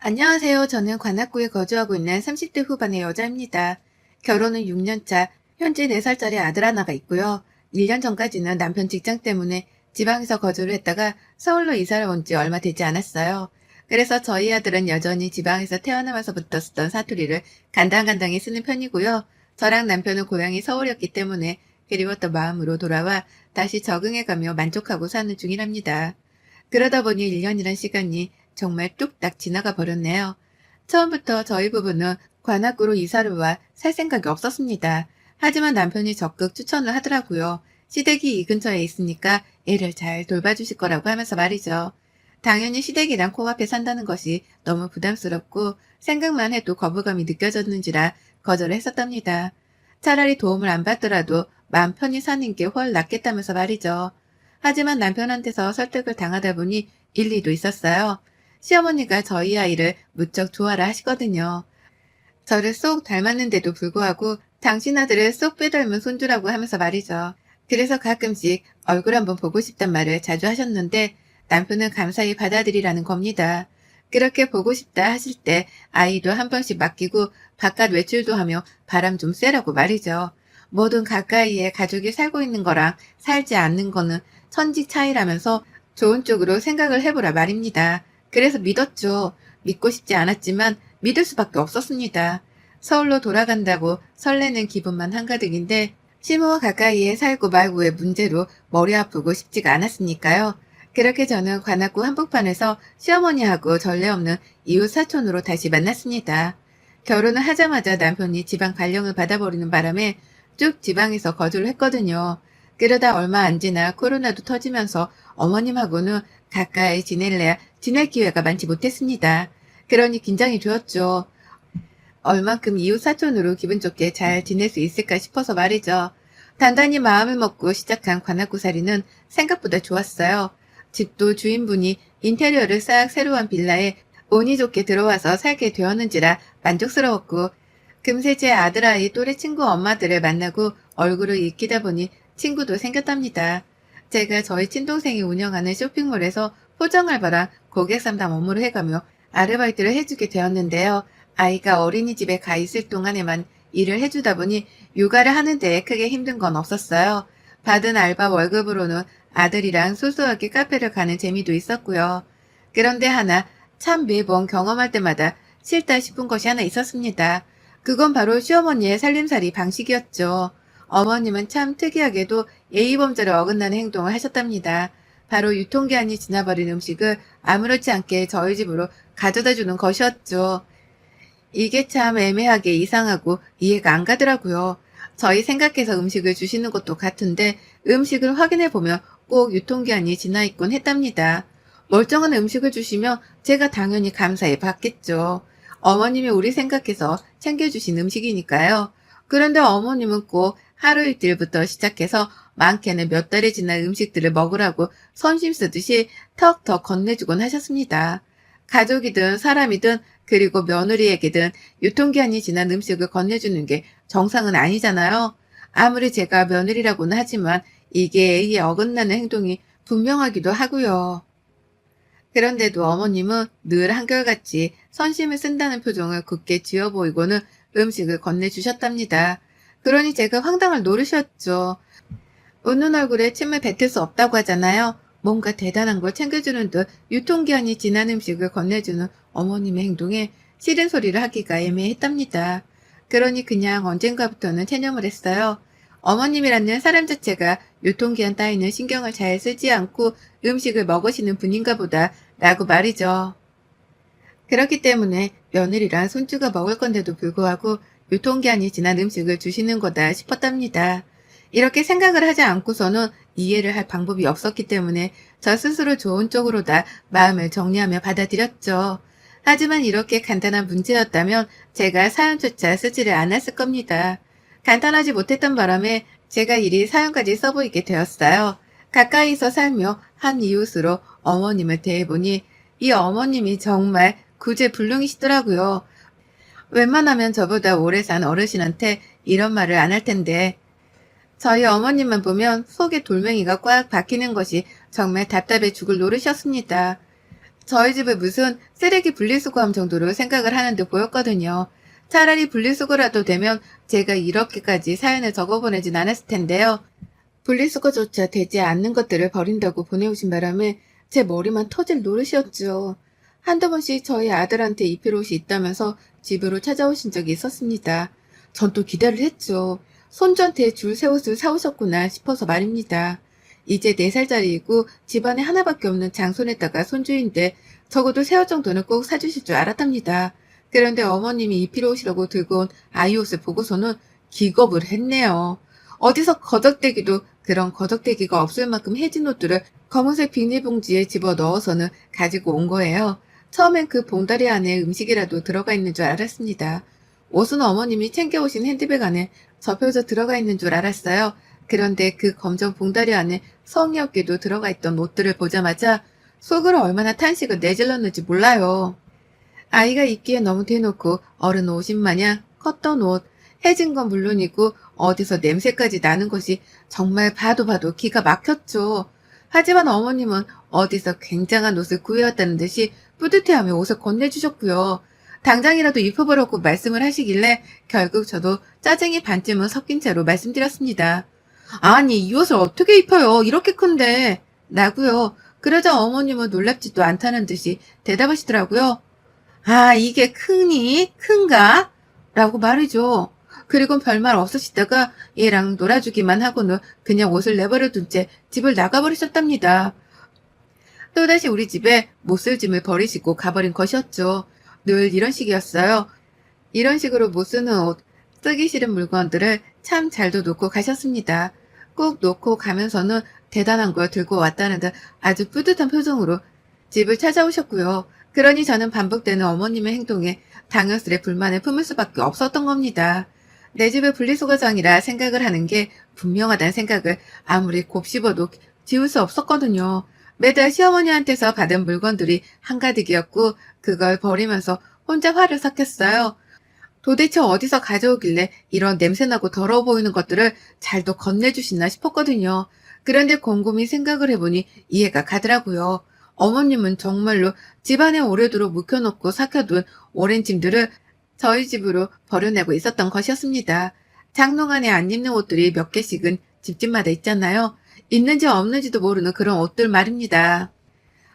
안녕하세요. 저는 관악구에 거주하고 있는 30대 후반의 여자입니다. 결혼은 6년차, 현재 4살짜리 아들 하나가 있고요. 1년 전까지는 남편 직장 때문에 지방에서 거주를 했다가 서울로 이사를 온 지 얼마 되지 않았어요. 그래서 저희 아들은 여전히 지방에서 태어나면서부터 쓰던 사투리를 간당간당히 쓰는 편이고요. 저랑 남편은 고향이 서울이었기 때문에 그리웠던 마음으로 돌아와 다시 적응해가며 만족하고 사는 중이랍니다. 그러다 보니 1년이란 시간이 정말 뚝딱 지나가 버렸네요. 처음부터 저희 부부는 관악구로 이사를 와 살 생각이 없었습니다. 하지만 남편이 적극 추천을 하더라고요. 시댁이 이 근처에 있으니까 애를 잘 돌봐주실 거라고 하면서 말이죠. 당연히 시댁이랑 코앞에 산다는 것이 너무 부담스럽고 생각만 해도 거부감이 느껴졌는지라 거절을 했었답니다. 차라리 도움을 안 받더라도 마음 편히 사는 게 훨 낫겠다면서 말이죠. 하지만 남편한테서 설득을 당하다 보니 일리도 있었어요. 시어머니가 저희 아이를 무척 좋아라 하시거든요. 저를 쏙 닮았는데도 불구하고 당신 아들을 쏙 빼닮은 손주라고 하면서 말이죠. 그래서 가끔씩 얼굴 한번 보고 싶단 말을 자주 하셨는데 남편은 감사히 받아들이라는 겁니다. 그렇게 보고 싶다 하실 때 아이도 한 번씩 맡기고 바깥 외출도 하며 바람 좀 쐬라고 말이죠. 뭐든 가까이에 가족이 살고 있는 거랑 살지 않는 거는 천지 차이라면서 좋은 쪽으로 생각을 해보라 말입니다. 그래서 믿었죠. 믿고 싶지 않았지만 믿을 수밖에 없었습니다. 서울로 돌아간다고 설레는 기분만 한가득인데 시모와 가까이에 살고 말고의 문제로 머리 아프고 싶지가 않았으니까요. 그렇게 저는 관악구 한복판에서 시어머니하고 전례 없는 이웃 사촌으로 다시 만났습니다. 결혼을 하자마자 남편이 지방 발령을 받아버리는 바람에 쭉 지방에서 거주를 했거든요. 그러다 얼마 안 지나 코로나도 터지면서 어머님하고는 가까이 지낼래야 지낼 기회가 많지 못했습니다. 그러니 긴장이 되었죠. 얼만큼 이웃 사촌으로 기분 좋게 잘 지낼 수 있을까 싶어서 말이죠. 단단히 마음을 먹고 시작한 관악구살이는 생각보다 좋았어요. 집도 주인분이 인테리어를 싹 새로 한 빌라에 운이 좋게 들어와서 살게 되었는지라 만족스러웠고, 금세 제 아들아이 또래 친구 엄마들을 만나고 얼굴을 익히다 보니 친구도 생겼답니다. 제가 저희 친동생이 운영하는 쇼핑몰에서 포장 알바랑 고객 상담 업무를 해가며 아르바이트를 해주게 되었는데요. 아이가 어린이집에 가 있을 동안에만 일을 해주다 보니 육아를 하는데 크게 힘든 건 없었어요. 받은 알바 월급으로는 아들이랑 소소하게 카페를 가는 재미도 있었고요. 그런데 하나 참 매번 경험할 때마다 싫다 싶은 것이 하나 있었습니다. 그건 바로 시어머니의 살림살이 방식이었죠. 어머님은 참 특이하게도 예의범절에 어긋나는 행동을 하셨답니다. 바로 유통기한이 지나버린 음식을 아무렇지 않게 저희 집으로 가져다 주는 것이었죠. 이게 참 애매하게 이상하고 이해가 안 가더라고요. 저희 생각해서 음식을 주시는 것도 같은데 음식을 확인해 보면 꼭 유통기한이 지나 있곤 했답니다. 멀쩡한 음식을 주시면 제가 당연히 감사히 받겠죠. 어머님이 우리 생각해서 챙겨주신 음식이니까요. 그런데 어머님은 꼭 하루 이틀부터 시작해서 많게는 몇 달이 지난 음식들을 먹으라고 선심 쓰듯이 턱턱 건네주곤 하셨습니다. 가족이든 사람이든 그리고 며느리에게든 유통기한이 지난 음식을 건네주는 게 정상은 아니잖아요. 아무리 제가 며느리라고는 하지만 이게 A에 어긋나는 행동이 분명하기도 하고요. 그런데도 어머님은 늘 한결같이 선심을 쓴다는 표정을 굳게 지어 보이고는 음식을 건네주셨답니다. 그러니 제가 황당할 노릇이었죠. 웃는 얼굴에 침을 뱉을 수 없다고 하잖아요. 뭔가 대단한 걸 챙겨주는 듯 유통기한이 지난 음식을 건네주는 어머님의 행동에 싫은 소리를 하기가 애매했답니다. 그러니 그냥 언젠가부터는 체념을 했어요. 어머님이라는 사람 자체가 유통기한 따위는 신경을 잘 쓰지 않고 음식을 먹으시는 분인가 보다 라고 말이죠. 그렇기 때문에 며느리랑 손주가 먹을 건데도 불구하고 유통기한이 지난 음식을 주시는 거다 싶었답니다. 이렇게 생각을 하지 않고서는 이해를 할 방법이 없었기 때문에 저 스스로 좋은 쪽으로다 마음을 정리하며 받아들였죠. 하지만 이렇게 간단한 문제였다면 제가 사연조차 쓰지를 않았을 겁니다. 간단하지 못했던 바람에 제가 이리 사연까지 써보이게 되었어요. 가까이서 살며 한 이웃으로 어머님을 대해보니 이 어머님이 정말 구제불능이시더라고요. 웬만하면 저보다 오래 산 어르신한테 이런 말을 안 할 텐데 저희 어머님만 보면 속에 돌멩이가 꽉 박히는 것이 정말 답답해 죽을 노릇이었습니다. 저희 집을 무슨 쓰레기 분리수거함 정도로 생각을 하는 듯 보였거든요. 차라리 분리수거라도 되면 제가 이렇게까지 사연을 적어보내진 않았을 텐데요. 분리수거조차 되지 않는 것들을 버린다고 보내오신 바람에 제 머리만 터질 노릇이었죠. 한두 번씩 저희 아들한테 입힐 옷이 있다면서 집으로 찾아오신 적이 있었습니다. 전 또 기대를 했죠. 손주한테 줄 새 옷을 사오셨구나 싶어서 말입니다. 이제 4살짜리이고 집안에 하나밖에 없는 장손에다가 손주인데 적어도 새 옷 정도는 꼭 사주실 줄 알았답니다. 그런데 어머님이 입힐 옷이라고 들고 온 아이 옷을 보고서는 기겁을 했네요. 어디서 거적대기도 그런 거적대기가 없을 만큼 해진 옷들을 검은색 비닐봉지에 집어 넣어서는 가지고 온 거예요. 처음엔 그 봉다리 안에 음식이라도 들어가 있는 줄 알았습니다. 옷은 어머님이 챙겨오신 핸드백 안에 접혀져 들어가 있는 줄 알았어요. 그런데 그 검정 봉다리 안에 성의 없게도 들어가 있던 옷들을 보자마자 속으로 얼마나 탄식을 내질렀는지 몰라요. 아이가 입기에 너무 대놓고 어른 옷인 마냥 컸던 옷, 해진 건 물론이고 어디서 냄새까지 나는 것이 정말 봐도 봐도 기가 막혔죠. 하지만 어머님은 어디서 굉장한 옷을 구해왔다는 듯이 뿌듯해하며 옷을 건네주셨고요. 당장이라도 입혀보라고 말씀을 하시길래 결국 저도 짜증이 반쯤은 섞인 채로 말씀드렸습니다. 아니, 이 옷을 어떻게 입혀요? 이렇게 큰데. 라고요. 그러자 어머님은 놀랍지도 않다는 듯이 대답하시더라고요. 아, 이게 크니? 큰가? 라고 말이죠. 그리고 별말 없으시다가 얘랑 놀아주기만 하고는 그냥 옷을 내버려 둔 채 집을 나가버리셨답니다. 또다시 우리 집에 못쓸 짐을 버리시고 가버린 것이었죠. 늘 이런 식이었어요. 이런 식으로 못 쓰는 옷, 쓰기 싫은 물건들을 참 잘도 놓고 가셨습니다. 꼭 놓고 가면서는 대단한 걸 들고 왔다는 듯 아주 뿌듯한 표정으로 집을 찾아오셨고요. 그러니 저는 반복되는 어머님의 행동에 당연스레 불만을 품을 수밖에 없었던 겁니다. 내 집을 분리수거장이라 생각을 하는 게 분명하다는 생각을 아무리 곱씹어도 지울 수 없었거든요. 매달 시어머니한테서 받은 물건들이 한가득이었고 그걸 버리면서 혼자 화를 삭혔어요. 도대체 어디서 가져오길래 이런 냄새나고 더러워 보이는 것들을 잘도 건네주시나 싶었거든요. 그런데 곰곰이 생각을 해보니 이해가 가더라고요. 어머님은 정말로 집안에 오래도록 묵혀놓고 삭혀둔 오랜 짐들을 저희 집으로 버려내고 있었던 것이었습니다. 장롱 안에 안 입는 옷들이 몇 개씩은 집집마다 있잖아요. 있는지 없는지도 모르는 그런 옷들 말입니다.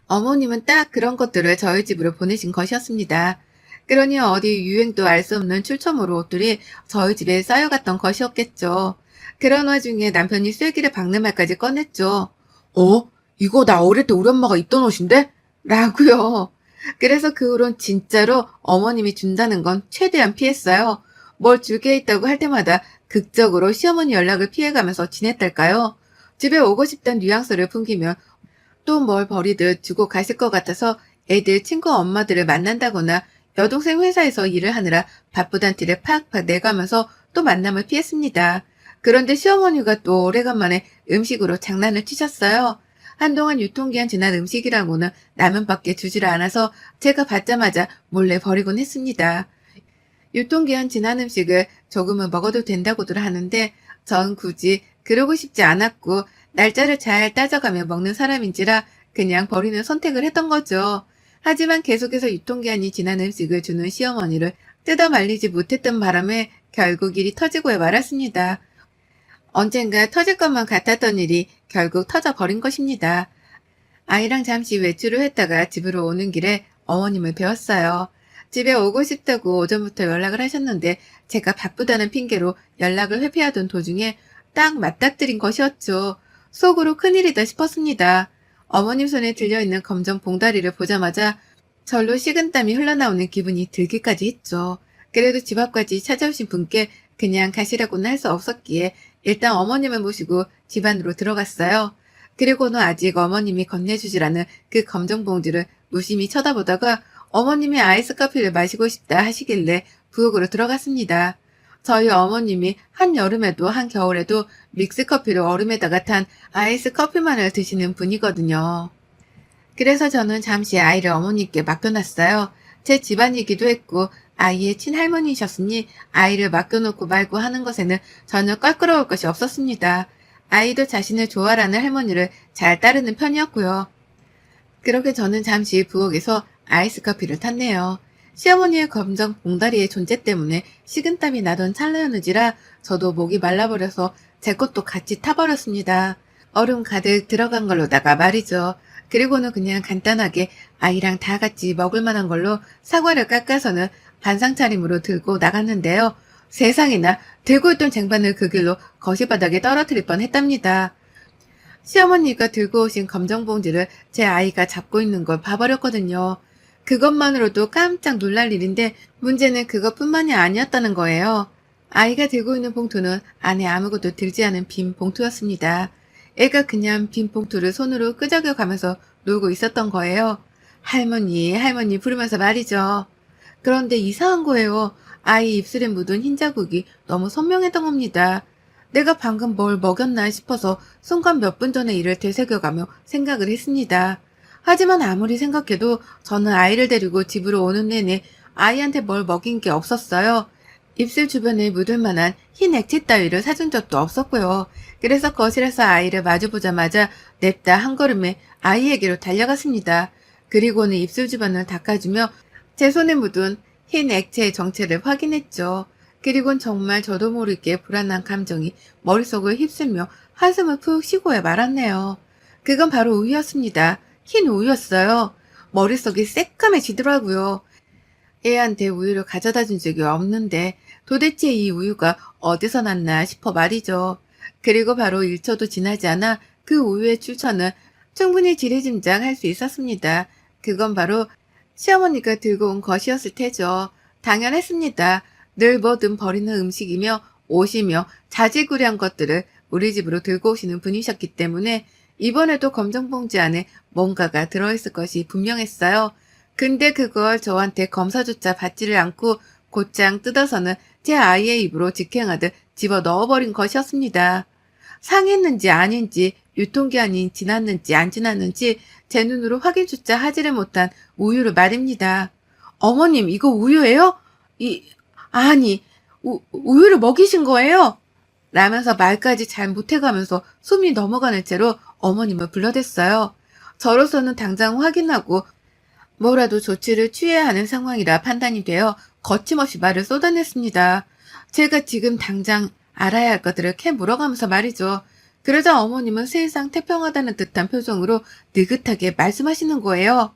어머님은 딱 그런 것들을 저희 집으로 보내신 것이었습니다. 그러니 어디 유행도 알 수 없는 출처모로 옷들이 저희 집에 쌓여갔던 것이었겠죠. 그런 와중에 남편이 쐐기를 박는 말까지 꺼냈죠. 이거 나 어릴 때 우리 엄마가 입던 옷인데? 라고요. 그래서 그 후론 진짜로 어머님이 준다는 건 최대한 피했어요. 뭘 줄게 있다고 할 때마다 극적으로 시어머니 연락을 피해가면서 지냈달까요? 집에 오고 싶다는 뉘앙스를 풍기면 또 뭘 버리듯 주고 가실 것 같아서 애들 친구 엄마들을 만난다거나 여동생 회사에서 일을 하느라 바쁘단 티를 팍팍 내가면서 또 만남을 피했습니다. 그런데 시어머니가 또 오래간만에 음식으로 장난을 치셨어요. 한동안 유통기한 지난 음식이라고는 라면밖에 주지를 않아서 제가 받자마자 몰래 버리곤 했습니다. 유통기한 지난 음식을 조금은 먹어도 된다고들 하는데 전 굳이 그러고 싶지 않았고 날짜를 잘 따져가며 먹는 사람인지라 그냥 버리는 선택을 했던 거죠. 하지만 계속해서 유통기한이 지난 음식을 주는 시어머니를 뜯어 말리지 못했던 바람에 결국 일이 터지고야 말았습니다. 언젠가 터질 것만 같았던 일이 결국 터져버린 것입니다. 아이랑 잠시 외출을 했다가 집으로 오는 길에 어머님을 배웠어요. 집에 오고 싶다고 오전부터 연락을 하셨는데 제가 바쁘다는 핑계로 연락을 회피하던 도중에 딱 맞닥뜨린 것이었죠. 속으로 큰일이다 싶었습니다. 어머님 손에 들려있는 검정 봉다리를 보자마자 절로 식은땀이 흘러나오는 기분이 들기까지 했죠. 그래도 집 앞까지 찾아오신 분께 그냥 가시라고는 할 수 없었기에 일단 어머님을 모시고 집 안으로 들어갔어요. 그리고는 아직 어머님이 건네주질 않은 그 검정 봉지를 무심히 쳐다보다가 어머님이 아이스 커피를 마시고 싶다 하시길래 부엌으로 들어갔습니다. 저희 어머님이 한여름에도 한겨울에도 믹스커피를 얼음에다가 탄 아이스 커피만을 드시는 분이거든요. 그래서 저는 잠시 아이를 어머니께 맡겨놨어요. 제 집안이기도 했고 아이의 친할머니이셨으니 아이를 맡겨놓고 말고 하는 것에는 전혀 껄끄러울 것이 없었습니다. 아이도 자신을 좋아하는 할머니를 잘 따르는 편이었고요. 그렇게 저는 잠시 부엌에서 아이스 커피를 탔네요. 시어머니의 검정 봉다리의 존재 때문에 식은땀이 나던 찰나였는지라 저도 목이 말라버려서 제 것도 같이 타버렸습니다. 얼음 가득 들어간 걸로다가 말이죠. 그리고는 그냥 간단하게 아이랑 다 같이 먹을 만한 걸로 사과를 깎아서는 반상 차림으로 들고 나갔는데요. 세상에나 들고 있던 쟁반을 그 길로 거실바닥에 떨어뜨릴 뻔했답니다. 시어머니가 들고 오신 검정 봉지를 제 아이가 잡고 있는 걸 봐버렸거든요. 그것만으로도 깜짝 놀랄 일인데 문제는 그것뿐만이 아니었다는 거예요. 아이가 들고 있는 봉투는 안에 아무것도 들지 않은 빈 봉투였습니다. 애가 그냥 빈 봉투를 손으로 끄적여 가면서 놀고 있었던 거예요. 할머니, 할머니 부르면서 말이죠. 그런데 이상한 거예요. 아이 입술에 묻은 흰 자국이 너무 선명했던 겁니다. 내가 방금 뭘 먹였나 싶어서 순간 몇 분 전의 일을 되새겨가며 생각을 했습니다. 하지만 아무리 생각해도 저는 아이를 데리고 집으로 오는 내내 아이한테 뭘 먹인 게 없었어요. 입술 주변에 묻을 만한 흰 액체 따위를 사준 적도 없었고요. 그래서 거실에서 아이를 마주보자마자 냅다 한 걸음에 아이에게로 달려갔습니다. 그리고는 입술 주변을 닦아주며 제 손에 묻은 흰 액체의 정체를 확인했죠. 그리곤 정말 저도 모르게 불안한 감정이 머릿속을 휩쓸며 한숨을 푹 쉬고야 말았네요. 그건 바로 우유였습니다. 흰 우유였어요. 머릿속이 새까매지더라고요. 애한테 우유를 가져다 준 적이 없는데 도대체 이 우유가 어디서 났나 싶어 말이죠. 그리고 바로 1초도 지나지 않아 그 우유의 출처는 충분히 지레짐작할 수 있었습니다. 그건 바로 시어머니가 들고 온 것이었을 테죠. 당연했습니다. 늘 뭐든 버리는 음식이며 옷이며 자질구레한 것들을 우리 집으로 들고 오시는 분이셨기 때문에 이번에도 검정봉지 안에 뭔가가 들어있을 것이 분명했어요. 근데 그걸 저한테 검사조차 받지를 않고 곧장 뜯어서는 제 아이의 입으로 직행하듯 집어 넣어버린 것이었습니다. 상했는지 아닌지 유통기한이 지났는지 안 지났는지 제 눈으로 확인조차 하지를 못한 우유를 말입니다. 어머님 이거 우유예요? 아니 우유를 먹이신 거예요? 라면서 말까지 잘 못해가면서 숨이 넘어가는 채로 어머님을 불러댔어요. 저로서는 당장 확인하고 뭐라도 조치를 취해야 하는 상황이라 판단이 되어 거침없이 말을 쏟아냈습니다. 제가 지금 당장 알아야 할 것들을 캐 물어가면서 말이죠. 그러자 어머님은 세상 태평하다는 듯한 표정으로 느긋하게 말씀하시는 거예요.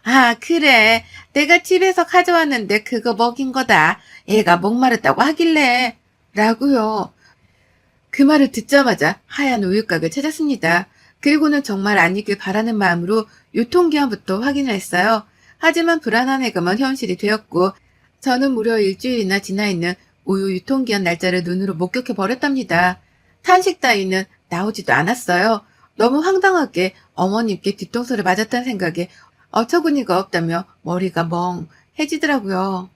아, 그래. 내가 집에서 가져왔는데 그거 먹인 거다. 애가 목마르다고 하길래. 라고요. 그 말을 듣자마자 하얀 우유곽을 찾았습니다. 그리고는 정말 아니길 바라는 마음으로 유통기한부터 확인을 했어요. 하지만 불안한 예감은 현실이 되었고 저는 무려 일주일이나 지나 있는 우유 유통기한 날짜를 눈으로 목격해 버렸답니다. 탄식 따위는 나오지도 않았어요. 너무 황당하게 어머님께 뒤통수를 맞았다는 생각에 어처구니가 없다며 머리가 멍해지더라고요.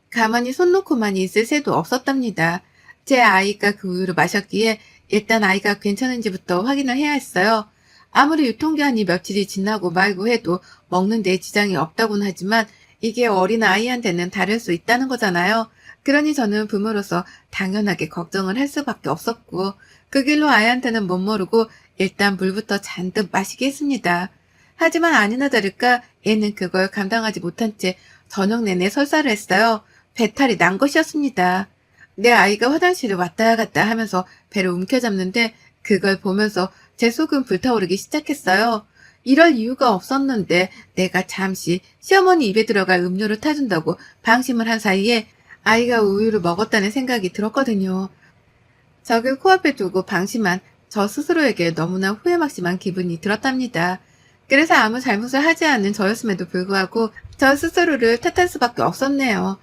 가만히 손 놓고만 있을 새도 없었답니다. 제 아이가 그 우유를 마셨기에 일단 아이가 괜찮은지부터 확인을 해야 했어요. 아무리 유통기한이 며칠이 지나고 말고 해도 먹는 데 지장이 없다고는 하지만 이게 어린 아이한테는 다를 수 있다는 거잖아요. 그러니 저는 부모로서 당연하게 걱정을 할 수밖에 없었고 그 길로 아이한테는 못 모르고 일단 물부터 잔뜩 마시게 했습니다. 하지만 아니나 다를까 얘는 그걸 감당하지 못한 채 저녁 내내 설사를 했어요. 배탈이 난 것이었습니다. 내 아이가 화장실을 왔다 갔다 하면서 배를 움켜잡는데 그걸 보면서 제 속은 불타오르기 시작했어요. 이럴 이유가 없었는데 내가 잠시 시어머니 입에 들어갈 음료를 타준다고 방심을 한 사이에 아이가 우유를 먹었다는 생각이 들었거든요. 저를 코앞에 두고 방심한 저 스스로에게 너무나 후회막심한 기분이 들었답니다. 그래서 아무 잘못을 하지 않은 저였음에도 불구하고 저 스스로를 탓할 수밖에 없었네요.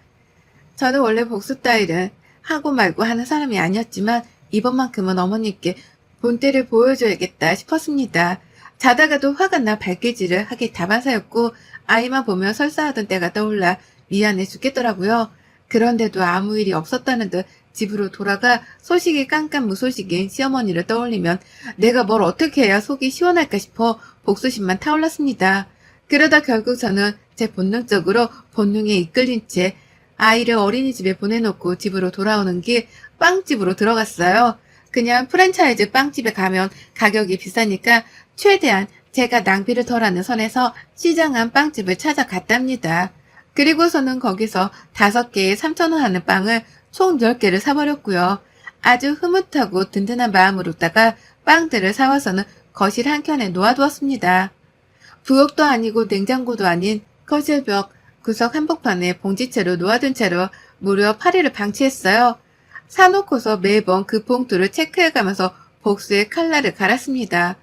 저는 원래 복수 따위를 하고 말고 하는 사람이 아니었지만 이번만큼은 어머니께 본때를 보여줘야겠다 싶었습니다. 자다가도 화가 나 발길질을 하기 다반사였고 아이만 보며 설사하던 때가 떠올라 미안해 죽겠더라고요. 그런데도 아무 일이 없었다는 듯 집으로 돌아가 소식이 깜깜무소식인 시어머니를 떠올리면 내가 뭘 어떻게 해야 속이 시원할까 싶어 복수심만 타올랐습니다. 그러다 결국 저는 제 본능적으로 본능에 이끌린 채 아이를 어린이집에 보내놓고 집으로 돌아오는 길 빵집으로 들어갔어요. 그냥 프랜차이즈 빵집에 가면 가격이 비싸니까 최대한 제가 낭비를 덜하는 선에서 시장 안 빵집을 찾아갔답니다. 그리고서는 거기서 5개에 3,000원 하는 빵을 총 10개를 사버렸고요. 아주 흐뭇하고 든든한 마음으로다가 빵들을 사와서는 거실 한켠에 놓아두었습니다. 부엌도 아니고 냉장고도 아닌 거실벽 구석 한복판에 봉지채로 놓아둔 채로 무려 8일을 방치했어요. 사놓고서 매번 그 봉투를 체크해가면서 복수의 칼날을 갈았습니다.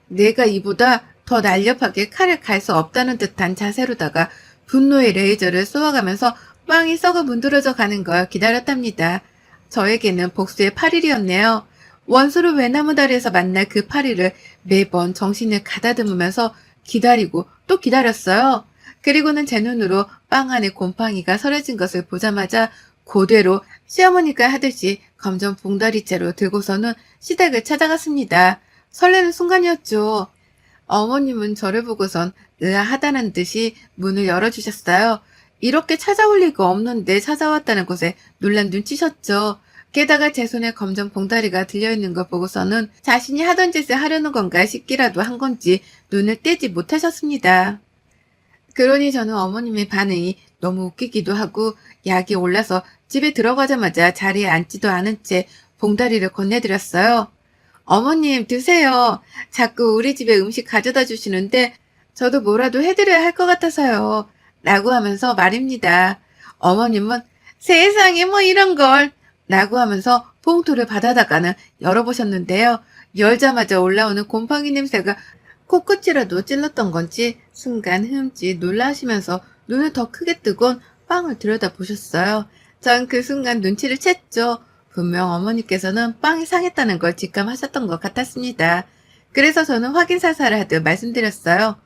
내가 이보다 더 날렵하게 칼을 갈 수 없다는 듯한 자세로다가 분노의 레이저를 쏘아가면서 빵이 썩어 문드러져 가는 걸 기다렸답니다. 저에게는 복수의 8일이었네요. 원수를 외나무 다리에서 만날 그 8일을 매번 정신을 가다듬으면서 기다리고 또 기다렸어요. 그리고는 제 눈으로 빵 안에 곰팡이가 서려진 것을 보자마자 그대로 시어머니가 하듯이 검정 봉다리째로 들고서는 시댁을 찾아갔습니다. 설레는 순간이었죠. 어머님은 저를 보고선 의아하다는 듯이 문을 열어주셨어요. 이렇게 찾아올 리가 없는데 찾아왔다는 것에 놀란 눈치셨죠. 게다가 제 손에 검정 봉다리가 들려있는 걸 보고서는 자신이 하던 짓을 하려는 건가 싶기라도 한 건지 눈을 떼지 못하셨습니다. 그러니 저는 어머님의 반응이 너무 웃기기도 하고 약이 올라서 집에 들어가자마자 자리에 앉지도 않은 채 봉다리를 건네드렸어요. 어머님 드세요. 자꾸 우리 집에 음식 가져다 주시는데 저도 뭐라도 해드려야 할 것 같아서요. 라고 하면서 말입니다. 어머님은 세상에 뭐 이런 걸 라고 하면서 봉투를 받아다가는 열어보셨는데요. 열자마자 올라오는 곰팡이 냄새가 코끝이라도 찔렀던 건지 순간 흠칫 놀라시면서 눈을 더 크게 뜨곤 빵을 들여다보셨어요. 전 그 순간 눈치를 챘죠. 분명 어머니께서는 빵이 상했다는 걸 직감하셨던 것 같았습니다. 그래서 저는 확인사살을 하듯 말씀드렸어요.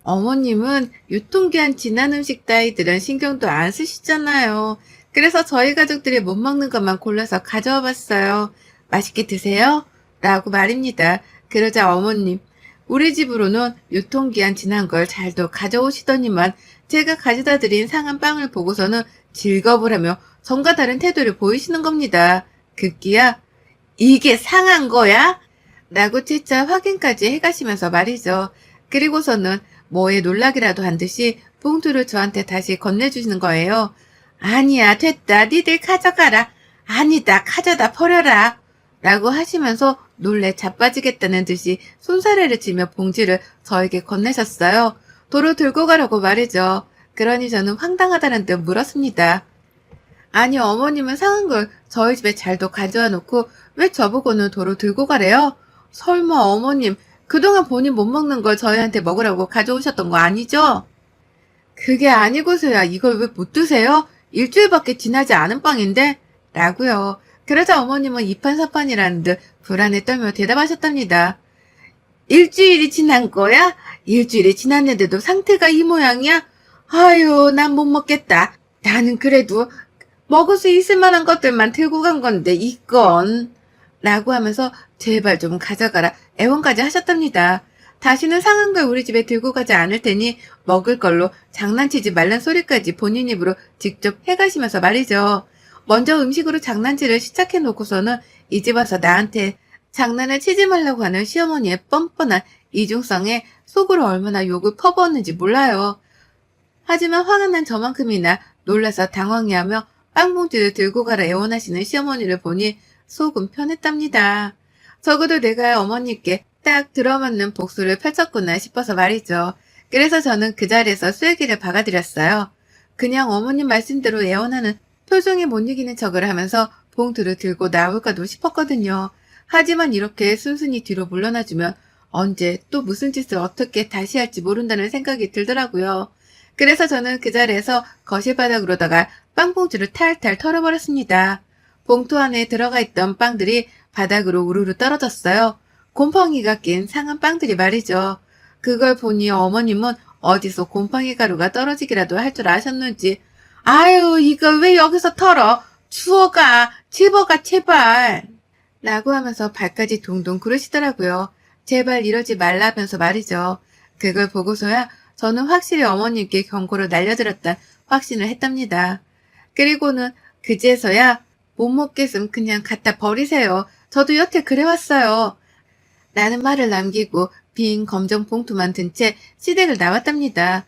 어머님은 유통기한 지난 음식 따위들은 신경도 안 쓰시잖아요. 그래서 저희 가족들이 못 먹는 것만 골라서 가져와 봤어요. 맛있게 드세요. 라고 말입니다. 그러자 어머님, 우리 집으로는 유통기한 지난 걸 잘도 가져오시더니만 제가 가져다 드린 상한 빵을 보고서는 즐겁을 하며 전과 다른 태도를 보이시는 겁니다. 급기야 이게 상한 거야? 라고 채짜 확인까지 해가시면서 말이죠. 그리고서는 뭐에 놀라기라도 한 듯이 봉투를 저한테 다시 건네주시는 거예요. 아니야 됐다 니들 가져가라. 아니다 가져다 버려라. 라고 하시면서 놀래 자빠지겠다는 듯이 손사래를 치며 봉지를 저에게 건네셨어요. 도로 들고 가라고 말이죠. 그러니 저는 황당하다는 듯 물었습니다. 아니 어머님은 상한 걸 저희 집에 잘도 가져와 놓고 왜 저보고는 도로 들고 가래요? 설마 어머님 그동안 본인 못 먹는 걸 저희한테 먹으라고 가져오셨던 거 아니죠? 그게 아니고서야 이걸 왜 못 드세요? 일주일밖에 지나지 않은 빵인데? 라고요. 그러자 어머님은 이판사판이라는 듯 불안에 떨며 대답하셨답니다. 일주일이 지난 거야? 일주일이 지났는데도 상태가 이 모양이야? 아유 난 못 먹겠다. 나는 그래도 먹을 수 있을 만한 것들만 들고 간 건데 이건 라고 하면서 제발 좀 가져가라 애원까지 하셨답니다. 다시는 상한 걸 우리 집에 들고 가지 않을 테니 먹을 걸로 장난치지 말란 소리까지 본인 입으로 직접 해가시면서 말이죠. 먼저 음식으로 장난질을 시작해 놓고서는 이 집 와서 나한테 장난을 치지 말라고 하는 시어머니의 뻔뻔한 이중성에 속으로 얼마나 욕을 퍼부었는지 몰라요. 하지만 화가 난 저만큼이나 놀라서 당황해하며 빵봉지를 들고 가라 애원하시는 시어머니를 보니 속은 편했답니다. 적어도 내가 어머니께 딱 들어맞는 복수를 펼쳤구나 싶어서 말이죠. 그래서 저는 그 자리에서 쐐기를 박아드렸어요. 그냥 어머님 말씀대로 애원하는 표정에 못 이기는 척을 하면서 봉투를 들고 나올까도 싶었거든요. 하지만 이렇게 순순히 뒤로 물러나주면 언제 또 무슨 짓을 어떻게 다시 할지 모른다는 생각이 들더라고요. 그래서 저는 그 자리에서 거실 바닥으로다가 빵봉지를 탈탈 털어버렸습니다. 봉투 안에 들어가 있던 빵들이 바닥으로 우르르 떨어졌어요. 곰팡이가 낀 상한 빵들이 말이죠. 그걸 보니 어머님은 어디서 곰팡이 가루가 떨어지기라도 할 줄 아셨는지 아유 이걸 왜 여기서 털어? 주워가 집어가 제발 라고 하면서 발까지 둥둥 구르시더라고요. 제발 이러지 말라면서 말이죠. 그걸 보고서야 저는 확실히 어머님께 경고를 날려드렸다 확신을 했답니다. 그리고는 그제서야 못 먹겠음 그냥 갖다 버리세요. 저도 여태 그래왔어요. 라는 말을 남기고 빈 검정 봉투만 든 채 시댁을 나왔답니다.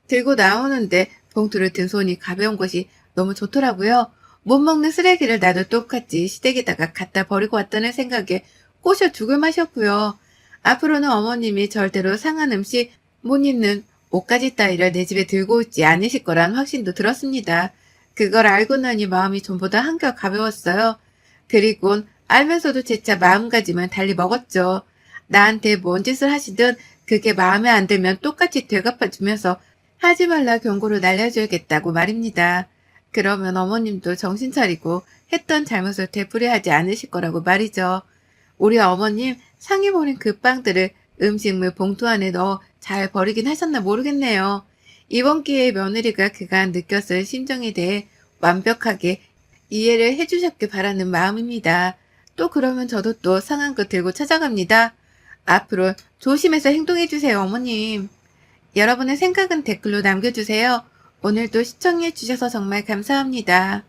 들고 나오는데 봉투를 든 손이 가벼운 것이 너무 좋더라고요. 못 먹는 쓰레기를 나도 똑같이 시댁에다가 갖다 버리고 왔다는 생각에 꼬셔 죽을 맛이었고요. 앞으로는 어머님이 절대로 상한 음식, 못 입는 옷가지 따위를 내 집에 들고 오지 않으실 거란 확신도 들었습니다. 그걸 알고 나니 마음이 전보다 한결 가벼웠어요. 그리곤 알면서도 재차 마음가짐은 달리 먹었죠. 나한테 뭔 짓을 하시든 그게 마음에 안 들면 똑같이 되갚아주면서 하지 말라 경고를 날려줘야겠다고 말입니다. 그러면 어머님도 정신 차리고 했던 잘못을 되풀이하지 않으실 거라고 말이죠. 우리 어머님 상해 버린 그 빵들을 음식물 봉투 안에 넣어 잘 버리긴 하셨나 모르겠네요. 이번 기회에 며느리가 그간 느꼈을 심정에 대해 완벽하게 이해를 해주셨길 바라는 마음입니다. 또 그러면 저도 또 상한 거 들고 찾아갑니다. 앞으로 조심해서 행동해주세요, 어머님. 여러분의 생각은 댓글로 남겨주세요. 오늘도 시청해주셔서 정말 감사합니다.